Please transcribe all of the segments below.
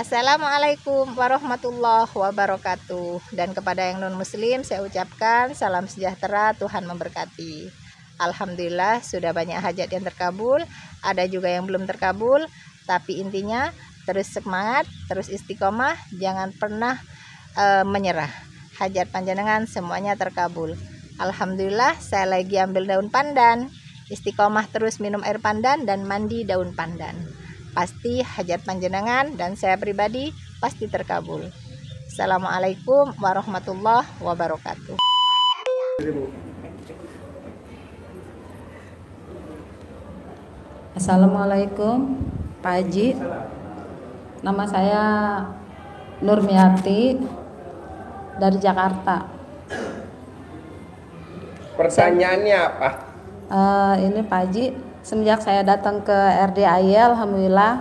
Assalamualaikum warahmatullahi wabarakatuh. Dan kepada yang non-muslim saya ucapkan salam sejahtera, Tuhan memberkati. Alhamdulillah sudah banyak hajat yang terkabul, ada juga yang belum terkabul. Tapi intinya terus semangat, terus istiqomah, jangan pernah menyerah. Hajat panjenengan semuanya terkabul. Alhamdulillah saya lagi ambil daun pandan. Istiqomah terus minum air pandan dan mandi daun pandan. Pasti hajat panjenengan dan saya pribadi pasti terkabul. Assalamualaikum warahmatullahi wabarakatuh. Assalamualaikum Pak Haji. Nama saya Nurmiati dari Jakarta. Pertanyaannya apa? Ini Pak Haji, semenjak saya datang ke RDAY, alhamdulillah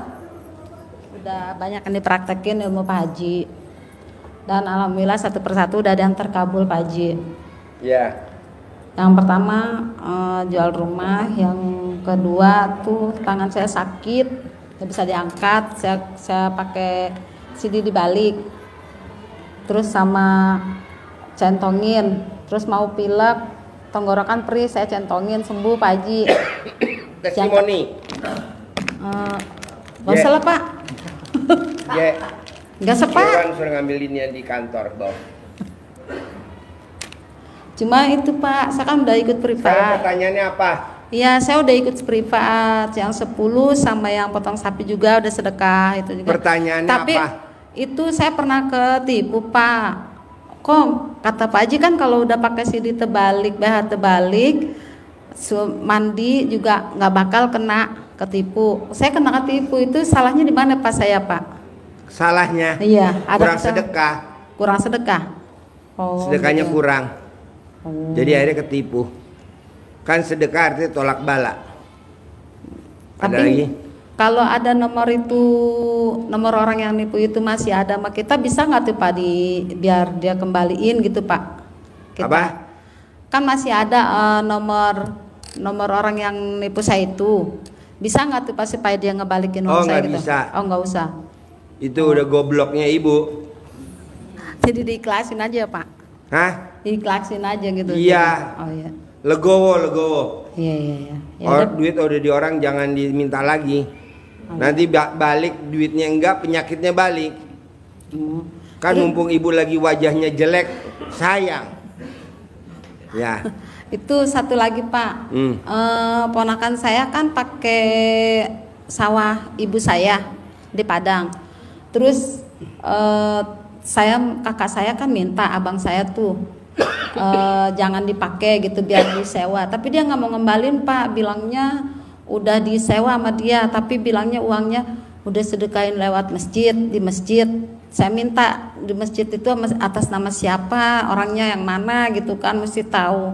udah banyak yang dipraktekin ilmu Pak Haji. Dan alhamdulillah satu persatu udah ada yang terkabul Pak Haji. Ya. Yang pertama jual rumah, yang kedua tuh tangan saya sakit, nggak bisa diangkat, saya pakai CD dibalik, terus sama centongin, terus mau pilek, tenggorokan perih, saya centongin sembuh Pak Haji. Testimoni. Gak usah lah Pak. Gak sepak. Orang suruh ngambilinnya di kantor dong. Cuma itu Pak, saya kan udah ikut privat. Sekarang pertanyaannya apa? Iya, saya udah ikut privat. Yang 10 sama yang potong sapi juga udah sedekah itu juga. Pertanyaannya tapi apa? Itu saya pernah ketipu Pak. Kok kata Pak Haji kan kalau udah pakai CD terbalik, BH terbalik, mandi juga nggak bakal kena ketipu. Saya kena ketipu, itu salahnya di mana Pak saya Pak? Salahnya? Iya, ada kurang sedekah. Kurang sedekah. Oh, sedekahnya gitu. Kurang. Jadi akhirnya ketipu. Kan sedekah artinya tolak bala. Ada Tapi, lagi? kalau ada nomor itu, nomor orang yang nipu itu masih ada sama kita, bisa nggak tuh Pak biar dia kembaliin gitu Pak? Kita, apa? kan masih ada nomor orang yang nipu saya itu, bisa nggak tuh Pak supaya dia ngebalikin uang saya gitu? Bisa. Oh nggak usah. Itu udah gobloknya ibu. Jadi diikhlasin aja Pak? Hah? Diikhlasin aja gitu? Iya. Gitu. Oh iya. Legowo. Iya. Duit udah di orang jangan diminta lagi. Nanti balik duitnya enggak, penyakitnya balik. Kan mumpung ibu lagi wajahnya jelek, sayang. Ya. Itu satu lagi Pak, ponakan saya kan pakai sawah ibu saya di Padang. Terus kakak saya kan minta abang saya tuh jangan dipakai gitu biar disewa. Tapi dia nggak mau ngembalin Pak, bilangnya udah disewa sama dia, tapi bilangnya uangnya udah sedekahin lewat masjid, di masjid. Saya minta di masjid itu atas nama siapa, orangnya yang mana gitu kan, mesti tahu.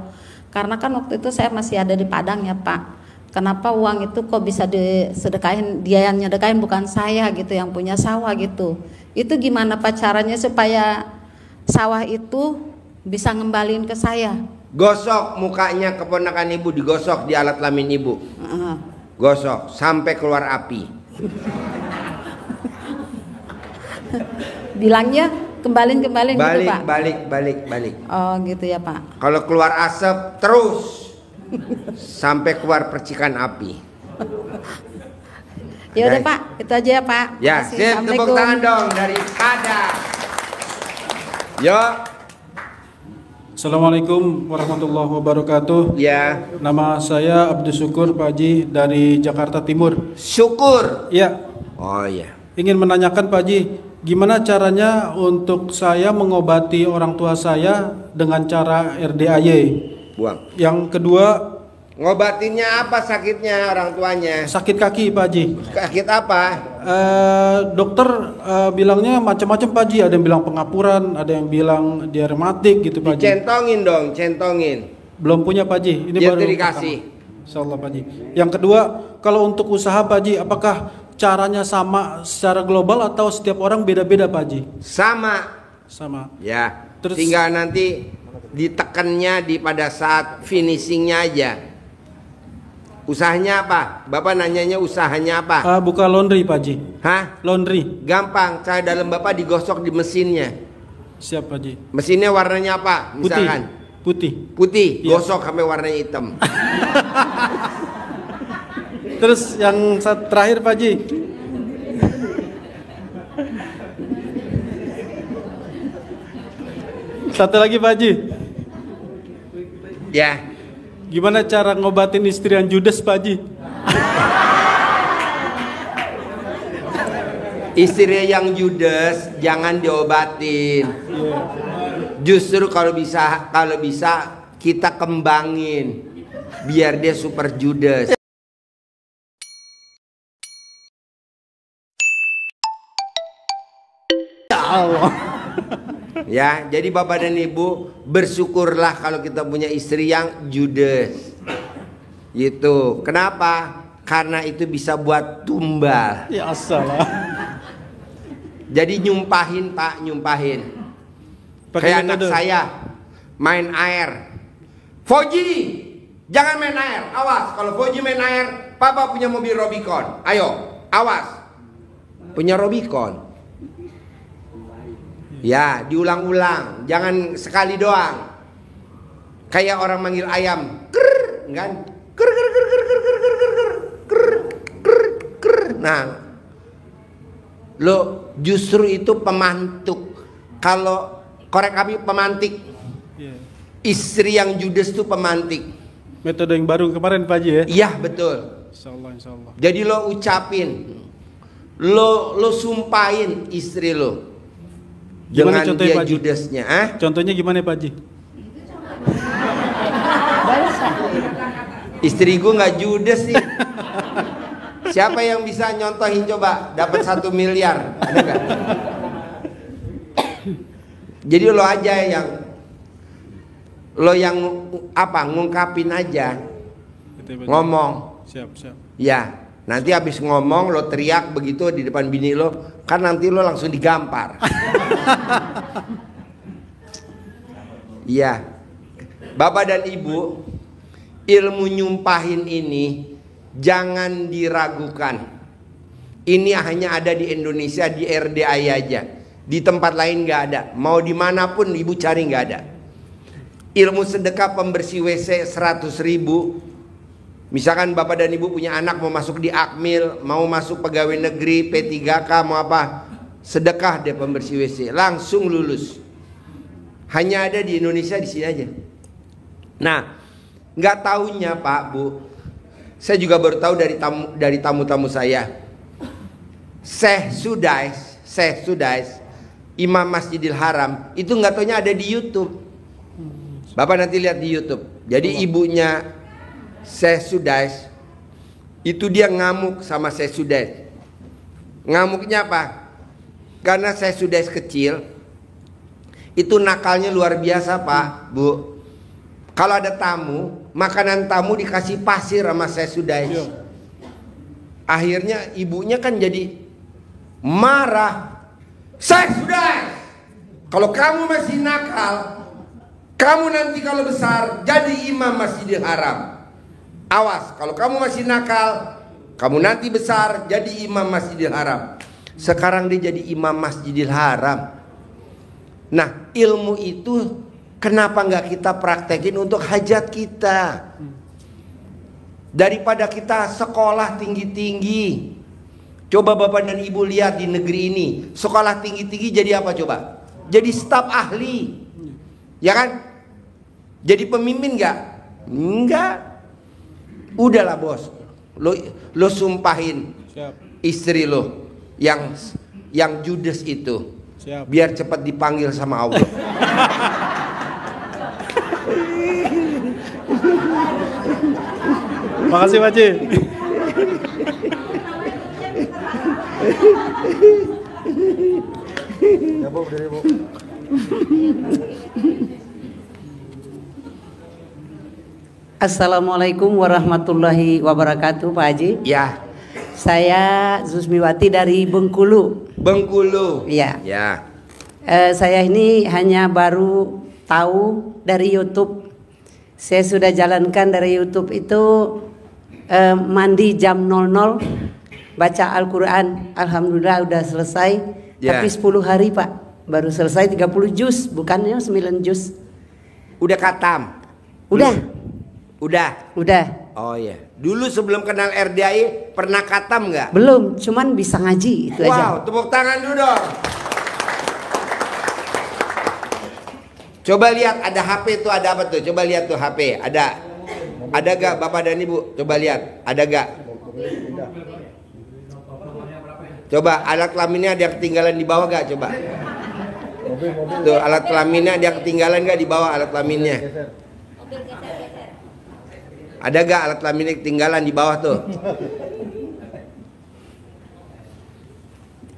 Karena kan waktu itu saya masih ada di Padang ya Pak. Kenapa uang itu kok bisa disedekahin, dia yang nyedekahin bukan saya gitu, yang punya sawah gitu. Itu gimana Pak caranya supaya sawah itu bisa ngembalin ke saya? Gosok mukanya keponakan ibu, digosok di alat kelamin ibu. Gosok sampai keluar api. Bilangnya kembalin gitu Pak? Balik. Oh gitu ya Pak. Kalau keluar asap terus sampai keluar percikan api. Ya udah Pak, itu aja ya Pak. Ya, sip, tepuk tangan dong daripada. Yo. Assalamualaikum warahmatullahi wabarakatuh. Ya. Nama saya Abdul Syukur Pak Haji dari Jakarta Timur. Syukur. Ya. Oh iya. Ingin menanyakan Pak Haji, gimana caranya untuk saya mengobati orang tua saya dengan cara RDAY? Buang. Yang kedua, ngobatinnya apa sakitnya orang tuanya? sakit kaki Pak Haji. Sakit apa? Dokter bilangnya macam-macam Pak Haji. Ada yang bilang pengapuran, ada yang bilang dia rematik gitu Pak Haji. Centongin dong, centongin. Belum punya Pak Haji. Ini baru dikasih. Insyaallah Pak Haji. Yang kedua, kalau untuk usaha Pak Haji, apakah caranya sama secara global atau setiap orang beda-beda Pak Haji? Sama. Ya. Terus tinggal nanti ditekannya pada saat finishingnya aja. Usahanya apa? Bapak nanyanya usahanya apa? Buka laundry Pak Haji. Hah? Laundry. Gampang, cara dalam Bapak digosok di mesinnya. Siap Pak Haji. Mesinnya warnanya apa? Misalkan Putih. Iya. Gosok sampai warnanya hitam. Terus yang terakhir Pak Haji. Satu lagi Pak Haji. Ya. Gimana cara ngobatin istri yang judes Pak Haji? Istri yang judes jangan diobatin. Justru kalau bisa kita kembangin biar dia super judes. Ya Allah. Ya, jadi Bapak dan Ibu bersyukurlah kalau kita punya istri yang judes. Gitu. Kenapa? Karena itu bisa buat tumbal. Ya salah. Jadi nyumpahin Pak, nyumpahin. Pakai Kayak anak metode. saya main air. Foji, jangan main air. Awas, kalau Foji main air, Papa punya mobil Robicon. Ayo, awas. Punya Robicon. Ya, diulang-ulang, jangan sekali doang. Kayak orang manggil ayam, krr, kan? Krr, krr, krr, krr, krr, krr, krr, krr, krr, krr, krr. Nah, lo justru itu pemantuk. Kalau korek api pemantik, istri yang judes itu pemantik. Metode yang baru kemarin Pak Haji ya? Iya betul. Insya Allah. Jadi lo ucapin, lo sumpahin istri lo. Gimana Dengan contohnya, dia Pak Haji? judesnya, Contohnya gimana Pak Haji? Istri gue nggak judes sih. Siapa yang bisa nyontohin coba dapat 1 miliar? Ada nggak? Jadi lo aja yang apa ngungkapin aja, ngomong. Siap. Ya, nanti habis ngomong lo teriak begitu di depan bini lo, kan nanti lo langsung digampar. Iya, Bapak dan Ibu, ilmu nyumpahin ini jangan diragukan. Ini hanya ada di Indonesia, di RDI aja. Di tempat lain nggak ada. Mau dimanapun ibu cari nggak ada. Ilmu sedekah pembersih WC 100.000. Misalkan bapak dan ibu punya anak mau masuk di Akmil, mau masuk pegawai negeri, P3K, mau apa, sedekah deh pembersih WC, langsung lulus. Hanya ada di Indonesia, di sini aja. Nah, nggak taunya Pak Bu, saya juga baru tahu dari tamu-tamu saya. Syekh Sudais, Imam Masjidil Haram, itu nggak taunya ada di YouTube. Bapak nanti lihat di YouTube. Jadi ibunya Syekh Sudais itu dia ngamuk sama Syekh Sudais. Ngamuknya apa? Karena Syekh Sudais kecil itu nakalnya luar biasa Pak Bu. Kalau ada tamu, makanan tamu dikasih pasir sama Syekh Sudais. Akhirnya ibunya kan jadi marah. Syekh Sudais, kalau kamu masih nakal, kamu nanti kalau besar jadi imam Masjidil Haram. Awas, kalau kamu masih nakal, kamu nanti besar jadi imam Masjidil Haram. Sekarang dia jadi imam Masjidil Haram. Nah, ilmu itu kenapa nggak kita praktekin untuk hajat kita? Daripada kita sekolah tinggi-tinggi. Coba bapak dan ibu lihat di negeri ini, sekolah tinggi-tinggi jadi apa coba? Jadi staf ahli, ya kan? Jadi pemimpin nggak? Enggak. Udahlah bos, lo sumpahin istri lo yang judes itu. Siap. Biar cepat dipanggil sama Allah. Makasih Pak Haji. Ya Bu, dari Bu. Assalamualaikum warahmatullahi wabarakatuh Pak Haji. Ya. Saya Zusmiwati dari Bengkulu. Bengkulu. Iya. Ya. Saya ini hanya baru tahu dari YouTube. Saya sudah jalankan dari YouTube itu mandi jam 00, baca Al-Quran, alhamdulillah udah selesai. Tapi 10 hari Pak, baru selesai 30 juz, bukannya 9 juz. Udah katam? Udah. Oh iya. Dulu sebelum kenal RDI pernah katam nggak? Belum, cuman bisa ngaji itu aja. Wow, tepuk tangan dulu dong. Coba lihat ada HP tuh, ada apa tuh? Coba lihat tuh HP, ada gak Bapak dan Ibu? Coba lihat, ada gak? Coba alat kelaminnya ada yang ketinggalan di bawah gak? Coba. Tuh alat kelaminnya ada yang ketinggalan gak di bawah alat kelaminnya? Ada gak alat kelaminnya ketinggalan di bawah tuh?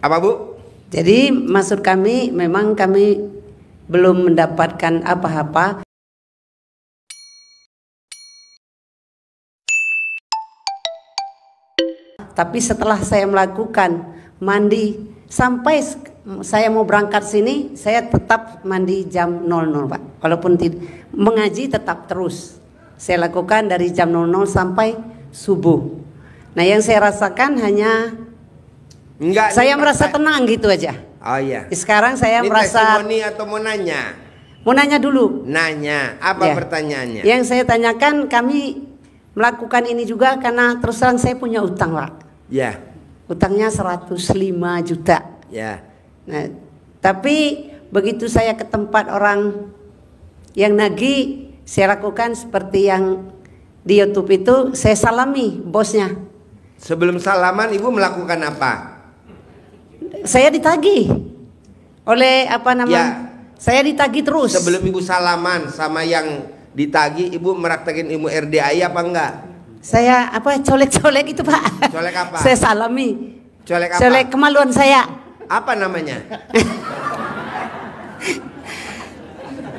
Apa Bu? Jadi maksud kami memang kami belum mendapatkan apa-apa. Tapi setelah saya melakukan mandi sampai saya mau berangkat sini, saya tetap mandi jam 00 Pak. Walaupun mengaji tetap terus. Saya lakukan dari jam 00 sampai subuh. Nah yang saya rasakan hanya saya merasa tenang gitu aja. Oh iya. Sekarang saya ini merasa testimoni atau mau nanya? Mau nanya dulu. Nanya, apa Ya. pertanyaannya? Yang saya tanyakan, kami melakukan ini juga karena terus terang saya punya utang Pak. Ya. Utangnya 105 juta. Ya. Nah, tapi begitu saya ke tempat orang yang nagih, saya lakukan seperti yang di YouTube itu, saya salami bosnya. Sebelum salaman Ibu melakukan apa? Saya ditagih oleh apa namanya? Ya. Saya ditagih terus. Sebelum Ibu salaman sama yang ditagih, Ibu meraktekin ilmu RDI apa enggak? Saya apa colek-colek itu Pak? Colek apa? Saya salami. Colek apa? Colek kemaluan saya. Apa namanya?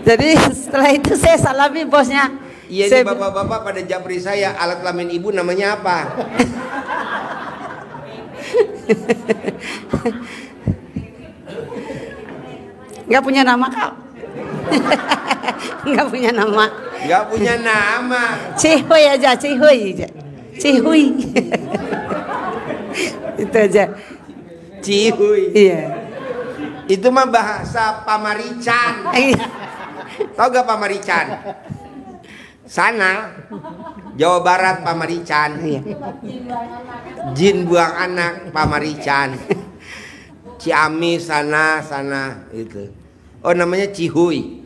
Jadi setelah itu saya salami bosnya. Iya, Saya ini bapak-bapak pada japri saya, alat kelamin Ibu namanya apa? nggak punya nama Kak. Nggak punya nama. Nggak punya nama. Cihuy aja, cihuy aja. Cihuy. Itu aja. Cihuy. Iya. Itu mah bahasa Pamarican. Tahu gak Pamarican? Sana Jawa Barat Pamarican. Iya. Jin buang anak Pamarican. Ciamis sana itu. Oh namanya Cihuy.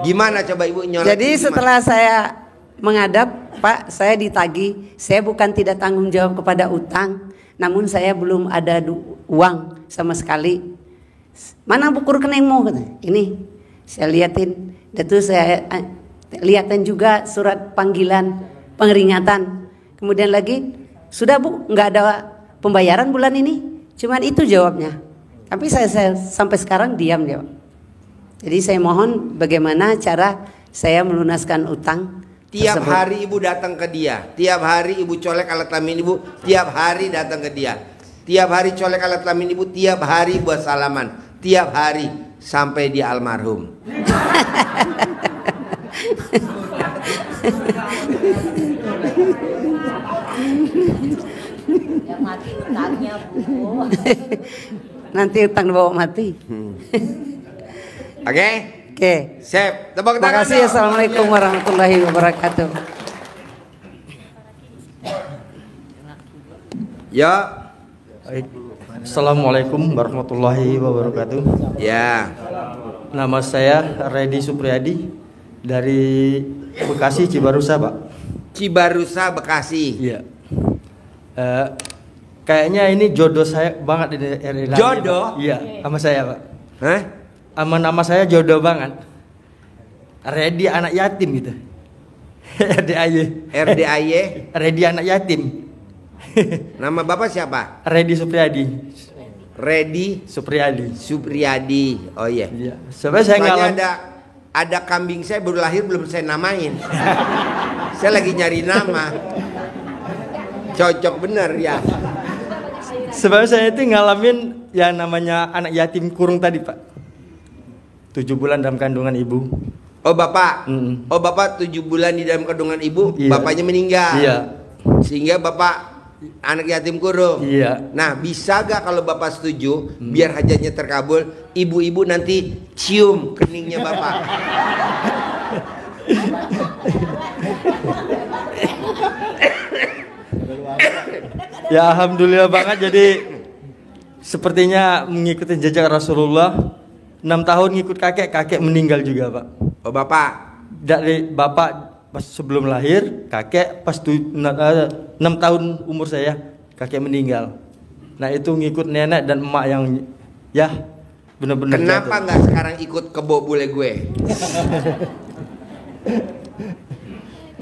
Gimana coba Ibu nyolek? Jadi setelah saya menghadap Pak, saya ditagih. Saya bukan tidak tanggung jawab kepada utang, namun saya belum ada uang sama sekali. Mana buku rekeningmu? Ini saya liatin. Itu saya liatin juga surat panggilan pengeringatan. Kemudian lagi, sudah Bu, nggak ada pembayaran bulan ini. Cuman itu jawabnya. Tapi saya sampai sekarang diam jawab. Jadi saya mohon bagaimana cara saya melunaskan utang. Tiap tersebut. hari Ibu datang ke dia. Tiap hari Ibu colek alat kelamin Ibu. Tiap hari datang ke dia. Tiap hari colek alat kelamin Ibu. Tiap hari buat salaman. Tiap hari sampai dia almarhum. Yang mati utangnya Bu. Nanti utang bawa mati. Oke? Oke. Sip. Tepuk Terima tangan. kasih. dong. Assalamualaikum warahmatullahi wabarakatuh. Ya. Baik. Assalamualaikum warahmatullahi wabarakatuh. Ya. Nama saya Redi Supriyadi dari Bekasi Cibarusa, Pak. Cibarusa Bekasi. Iya. Kayaknya ini jodoh saya banget ini RDI. Jodoh? Iya, sama saya, Pak. Hah? Sama nama saya jodoh banget. Redi anak yatim gitu. RDI. RDIY. Redi anak yatim. Nama Bapak siapa? Redi Supriyadi. Redi Supriyadi. Supriyadi. Oh iya. Iya. Sampai saya Soalnya ngalamin. ada kambing saya baru lahir belum saya namain. Saya lagi nyari nama. Cocok bener ya. Sebab saya itu ngalamin yang namanya anak yatim kurung tadi, Pak. 7 bulan dalam kandungan ibu. Oh bapak, Mm. oh bapak 7 bulan di dalam kandungan ibu, Iya. bapaknya meninggal. Iya. Sehingga bapak anak yatim kurung. Iya. Nah bisa gak kalau bapak setuju, biar hajatnya terkabul, ibu-ibu nanti cium keningnya bapak. Ya alhamdulillah banget, jadi sepertinya mengikuti jejak Rasulullah. 6 tahun ngikut kakek, kakek meninggal juga pak. Oh bapak, Dari bapak pas sebelum lahir, kakek pas 6 tahun umur saya, kakek meninggal. Nah itu ngikut nenek dan emak yang ya benar-benar kenapa jatuh. nggak sekarang ikut kebo bule gue?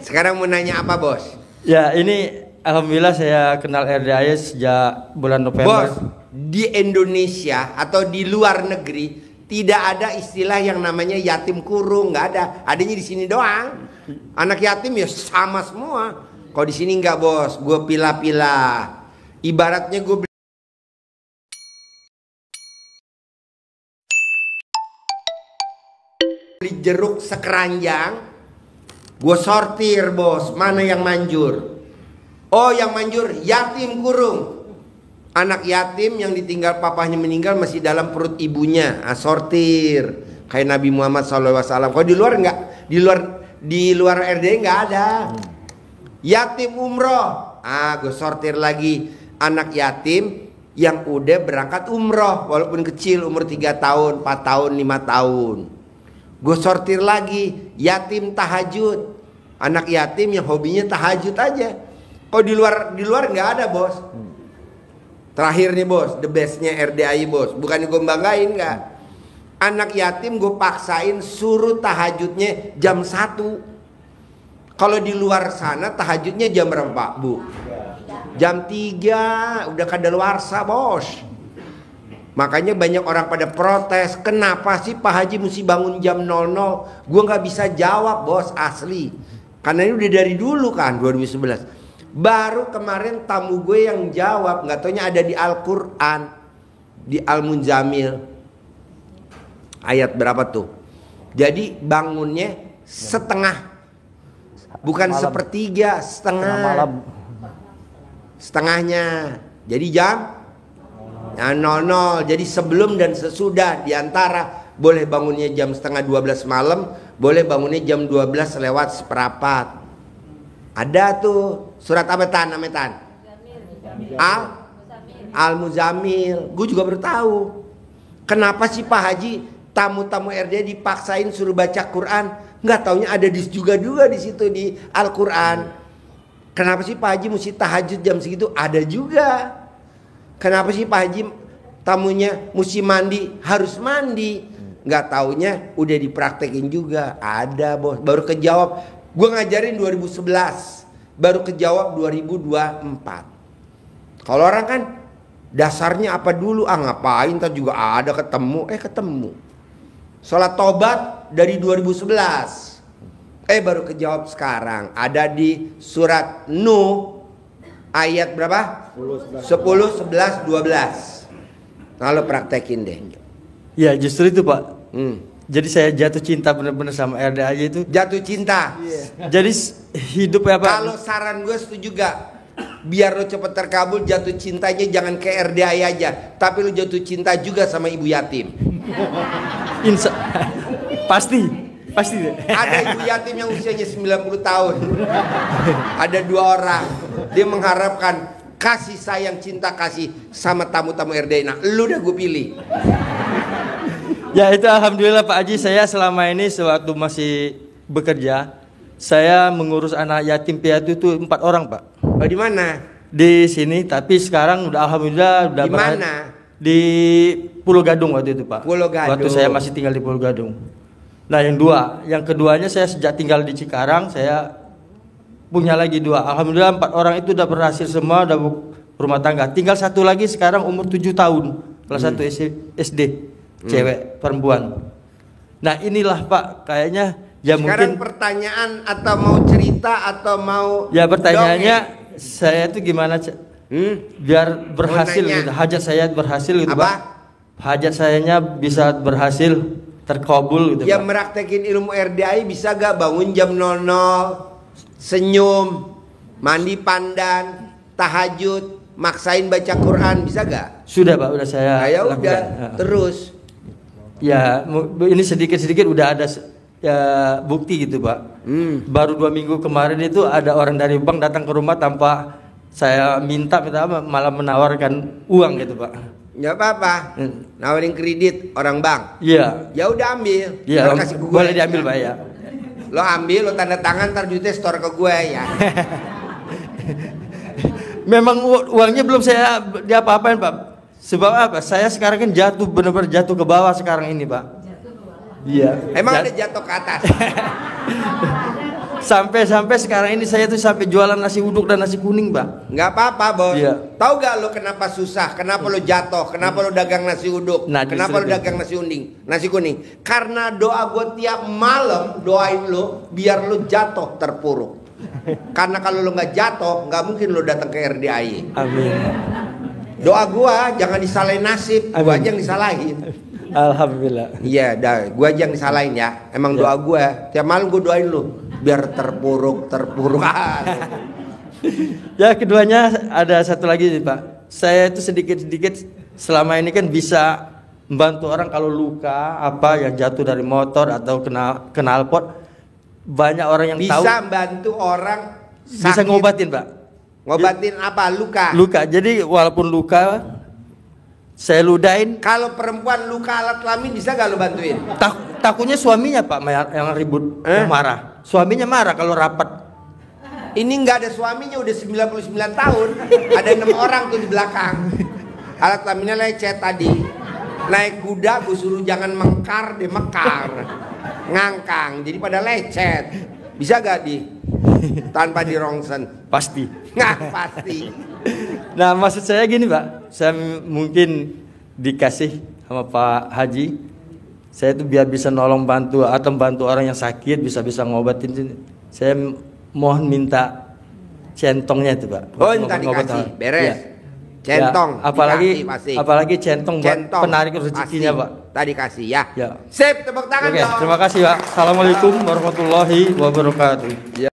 Sekarang mau nanya apa bos? Ya ini alhamdulillah saya kenal RDAY sejak bulan November. Bos, di Indonesia atau di luar negeri tidak ada istilah yang namanya yatim kurung, nggak ada. Adanya di sini doang. Anak yatim ya sama semua. Kalau di sini nggak bos, gue pilah-pilah. Ibaratnya gue beli jeruk sekeranjang, gue sortir bos, mana yang manjur. Oh yang manjur yatim kurung. Anak yatim yang ditinggal papahnya meninggal masih dalam perut ibunya, sortir kayak Nabi Muhammad SAW. Kalau di luar enggak, di luar RD enggak ada. Yatim umroh, gue sortir lagi anak yatim yang udah berangkat umroh walaupun kecil umur 3 tahun, 4 tahun, 5 tahun. Gue sortir lagi yatim tahajud, anak yatim yang hobinya tahajud aja. Kalau di luar nggak ada bos. Terakhir nih bos, the bestnya RDAI bos. Bukan gue banggain nggak. Anak yatim gue paksain suruh tahajudnya jam 1. Kalau di luar sana tahajudnya jam berapa bu? Jam 3 udah kadaluarsa bos. Makanya banyak orang pada protes. Kenapa sih Pak Haji mesti bangun jam 00? Gue nggak bisa jawab bos, asli. Karena ini udah dari dulu kan 2011. Baru kemarin tamu gue yang jawab, nggak taunya ada di Al-Quran, di Al-Munzamil ayat berapa tuh? Jadi bangunnya setengah, bukan malam. sepertiga, setengah malam. setengahnya. Jadi jam 00. Jadi sebelum dan sesudah, diantara boleh bangunnya jam setengah 12 malam, boleh bangunnya jam 12 lewat seperempat. Ada tuh surat apa tan? Al-Muzamil. Gue juga baru tahu. Kenapa sih Pak Haji tamu-tamu RD dipaksain suruh baca Quran? Nggak taunya ada juga di situ di Al-Quran. Kenapa sih Pak Haji mesti tahajud jam segitu? Ada juga. Kenapa sih Pak Haji tamunya mesti mandi? Harus mandi. Nggak taunya udah dipraktekin juga. Ada bos. Baru kejawab. Gue ngajarin 2011, baru kejawab 2024. Kalau orang kan dasarnya apa dulu? Ngapain? Ntar juga ada ketemu. Ketemu. Sholat tobat dari 2011. Baru kejawab sekarang. Ada di surat Nuh ayat berapa? 10, 11, 12. Lalu praktekin deh. Ya justru itu pak. Jadi saya jatuh cinta benar-benar sama RDAY itu. Jatuh cinta. Jadi hidup ya pak. Kalau saran gue setuju gak? Biar lo cepet terkabul, jatuh cintanya jangan ke RDAY aja, tapi lo jatuh cinta juga sama ibu yatim. Pasti. Ada ibu yatim yang usianya 90 tahun. Ada 2 orang. Dia mengharapkan kasih sayang, cinta kasih sama tamu-tamu RDAY. Nah, lu udah gue pilih. Ya itu alhamdulillah Pak Haji, saya selama ini sewaktu masih bekerja, saya mengurus anak yatim piatu itu 4 orang Pak. Oh di mana? Di sini, tapi sekarang udah alhamdulillah udah di mana? Di Pulau Gadung waktu itu Pak. Pulau Gadung. Waktu saya masih tinggal di Pulau Gadung. Nah yang keduanya saya sejak tinggal di Cikarang, saya punya lagi 2. Alhamdulillah 4 orang itu udah berhasil semua, udah rumah tangga. Tinggal 1 lagi sekarang umur 7 tahun, kelas 1 SD. Cewek perempuan. Nah inilah Pak kayaknya ya sekarang mungkin pertanyaan atau mau cerita atau mau ya pertanyaannya dongeng? Saya itu gimana biar berhasil gitu. Hajat saya berhasil gitu apa? Pak. Hajat sayanya bisa berhasil terkabul gitu, Yang Pak. meraktekin ilmu RDI bisa gak bangun jam 00, senyum, mandi pandan, tahajud, maksain baca Quran, bisa gak? Sudah Pak, udah saya Nah, ya lakukan. udah, Ya. terus. Ya, ini sedikit-sedikit udah ada ya, bukti gitu Pak. Baru 2 minggu kemarin itu ada orang dari bank datang ke rumah tanpa saya minta apa, malah menawarkan uang gitu Pak. Nggak apa-apa, nawarin kredit orang bank. Iya. Ya udah ambil, Iya, lo kasih ke gue. boleh diambil Pak ya. Lo ambil, lo tanda tangan, ntar duitnya store ke gue ya. Memang uangnya belum saya diapa-apain Pak. Sebab apa? Saya sekarang kan jatuh, benar-benar jatuh ke bawah sekarang ini Pak. Iya. Emang ada jatuh ke atas? Sampai sekarang ini saya tuh sampai jualan nasi uduk dan nasi kuning Pak. Nggak apa-apa bos. Iya. Tahu gak lo kenapa susah? Kenapa lo jatuh? Kenapa lo dagang nasi uduk? Nah, kenapa lo justru dagang nasi kuning? Karena doa gue tiap malam doain lo biar lo jatuh terpuruk. Karena kalau lo nggak jatuh, nggak mungkin lo datang ke RDI. Amin. Doa gue jangan disalahin nasib, gue Amin. aja yang disalahin. Alhamdulillah. Iya, dah, gue aja yang disalahin ya. Emang Ya. doa gue tiap malam gue doain lo biar terpuruk. Ya, keduanya ada satu lagi nih Pak. Saya itu sedikit-sedikit selama ini kan bisa membantu orang kalau luka apa yang jatuh dari motor atau kena knalpot. Banyak orang yang tahu Bisa bantu orang bisa sakit. ngobatin Pak. Ngobatin apa? Luka. Luka. Jadi walaupun luka saya ludahin. Kalau perempuan luka alat kelamin bisa gak lo bantuin? Takutnya suaminya Pak yang ribut, yang marah. Suaminya marah kalau rapat. Ini nggak ada suaminya udah 99 tahun. Ada 6 orang tuh di belakang. Alat kelaminnya lecet tadi. Naik kuda gue suruh jangan mengkar, dia mekar. Ngangkang, jadi pada lecet. Bisa gak di? Tanpa di rongsen. Pasti. Nggak pasti. Nah, maksud saya gini Pak, saya mungkin dikasih sama Pak Haji, saya itu biar bisa nolong bantu atau bantu orang yang sakit, bisa ngobatin. Saya mohon minta centongnya itu Pak. Oh, minta dikasih, beres. Ya. Centong, Ya, apalagi dikasih pasti. apalagi centong buat penarik rezekinya pasti. Pak. Tadi kasih ya. Ya. Sip, tepuk tangan Oke, dong. terima kasih Pak. Assalamualaikum warahmatullahi wabarakatuh.